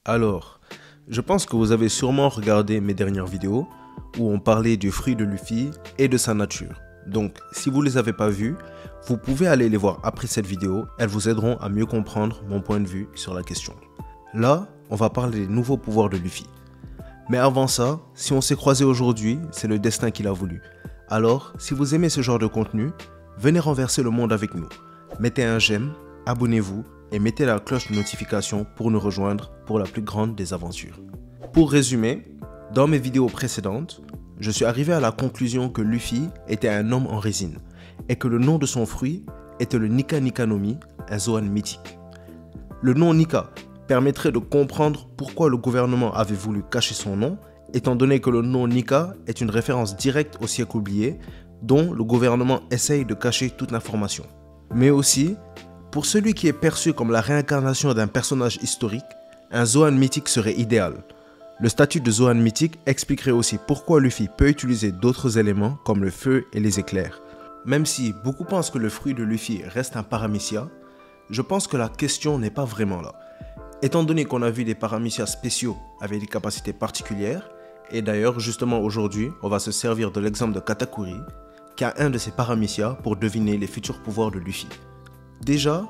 Alors, je pense que vous avez sûrement regardé mes dernières vidéos où on parlait du fruit de Luffy et de sa nature. Donc, si vous ne les avez pas vues, vous pouvez aller les voir après cette vidéo, elles vous aideront à mieux comprendre mon point de vue sur la question. Là, on va parler des nouveaux pouvoirs de Luffy. Mais avant ça, si on s'est croisés aujourd'hui, c'est le destin qui l'a voulu. Alors, si vous aimez ce genre de contenu, venez renverser le monde avec nous. Mettez un j'aime, abonnez-vous et mettez la cloche de notification pour nous rejoindre pour la plus grande des aventures. Pour résumer, dans mes vidéos précédentes, je suis arrivé à la conclusion que Luffy était un homme en résine et que le nom de son fruit était le Nika Nika no Mi, un Zoan mythique. Le nom Nika permettrait de comprendre pourquoi le gouvernement avait voulu cacher son nom, étant donné que le nom Nika est une référence directe au siècle oublié, dont le gouvernement essaye de cacher toute l'information. Mais aussi, pour celui qui est perçu comme la réincarnation d'un personnage historique, un Zoan mythique serait idéal. Le statut de Zoan mythique expliquerait aussi pourquoi Luffy peut utiliser d'autres éléments comme le feu et les éclairs. Même si beaucoup pensent que le fruit de Luffy reste un paramecia, je pense que la question n'est pas vraiment là. Étant donné qu'on a vu des paramecias spéciaux avec des capacités particulières, et d'ailleurs justement aujourd'hui on va se servir de l'exemple de Katakuri, qui a un de ses paramecias pour deviner les futurs pouvoirs de Luffy. Déjà,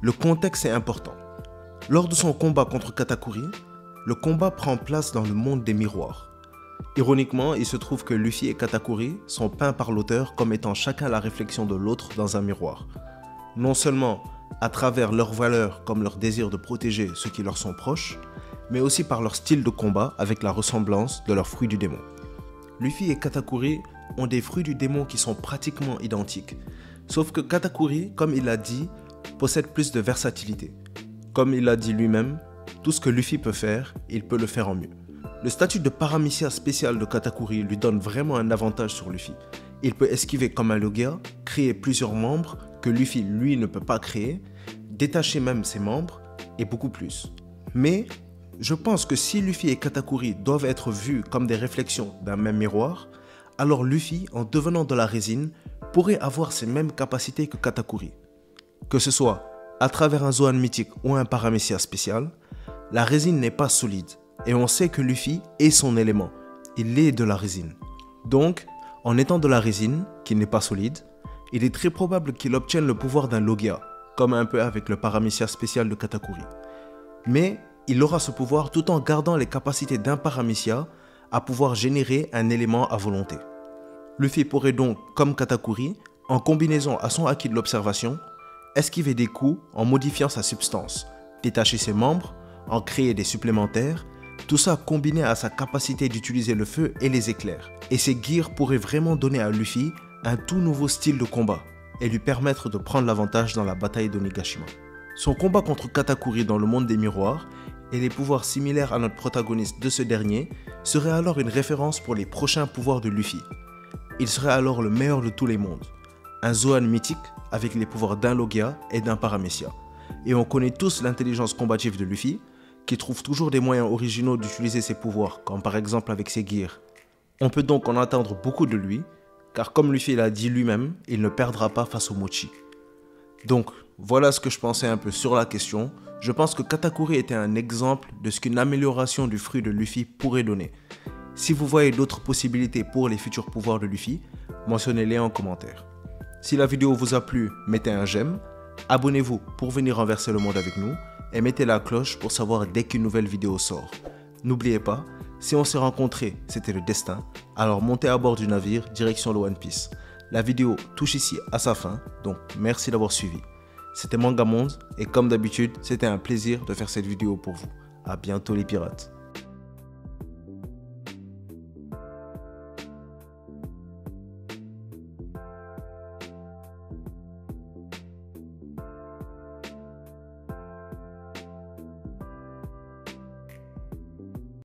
le contexte est important. Lors de son combat contre Katakuri, le combat prend place dans le monde des miroirs. Ironiquement, il se trouve que Luffy et Katakuri sont peints par l'auteur comme étant chacun la réflexion de l'autre dans un miroir. Non seulement à travers leurs valeurs comme leur désir de protéger ceux qui leur sont proches, mais aussi par leur style de combat avec la ressemblance de leurs fruits du démon. Luffy et Katakuri ont des fruits du démon qui sont pratiquement identiques, sauf que Katakuri, comme il l'a dit, possède plus de versatilité. Comme il l'a dit lui-même, tout ce que Luffy peut faire, il peut le faire en mieux. Le statut de paramecia spécial de Katakuri lui donne vraiment un avantage sur Luffy. Il peut esquiver comme un Logia, créer plusieurs membres que Luffy lui ne peut pas créer, détacher même ses membres et beaucoup plus. Mais je pense que si Luffy et Katakuri doivent être vus comme des réflexions d'un même miroir, alors Luffy, en devenant de la résine, pourrait avoir ces mêmes capacités que Katakuri. Que ce soit à travers un Zoan mythique ou un paramecia spécial, la résine n'est pas solide et on sait que Luffy est son élément, il est de la résine. Donc, en étant de la résine, qui n'est pas solide, il est très probable qu'il obtienne le pouvoir d'un Logia, comme un peu avec le paramecia spécial de Katakuri. Mais il aura ce pouvoir tout en gardant les capacités d'un paramecia à pouvoir générer un élément à volonté. Luffy pourrait donc, comme Katakuri, en combinaison à son acquis de l'observation, esquiver des coups en modifiant sa substance, détacher ses membres, en créer des supplémentaires, tout ça combiné à sa capacité d'utiliser le feu et les éclairs. Et ces gears pourraient vraiment donner à Luffy un tout nouveau style de combat et lui permettre de prendre l'avantage dans la bataille d'Onigashima. Son combat contre Katakuri dans le monde des miroirs et les pouvoirs similaires à notre protagoniste de ce dernier seraient alors une référence pour les prochains pouvoirs de Luffy. Il serait alors le meilleur de tous les mondes, un Zoan mythique avec les pouvoirs d'un Logia et d'un paramecia. Et on connaît tous l'intelligence combative de Luffy, qui trouve toujours des moyens originaux d'utiliser ses pouvoirs, comme par exemple avec ses gears. On peut donc en attendre beaucoup de lui, car comme Luffy l'a dit lui-même, il ne perdra pas face au Mochi. Donc, voilà ce que je pensais un peu sur la question. Je pense que Katakuri était un exemple de ce qu'une amélioration du fruit de Luffy pourrait donner. Si vous voyez d'autres possibilités pour les futurs pouvoirs de Luffy, mentionnez-les en commentaire. Si la vidéo vous a plu, mettez un j'aime, abonnez-vous pour venir renverser le monde avec nous et mettez la cloche pour savoir dès qu'une nouvelle vidéo sort. N'oubliez pas, si on s'est rencontrés, c'était le destin, alors montez à bord du navire direction le One Piece. La vidéo touche ici à sa fin, donc merci d'avoir suivi. C'était Mangamonde et comme d'habitude, c'était un plaisir de faire cette vidéo pour vous. A bientôt les pirates.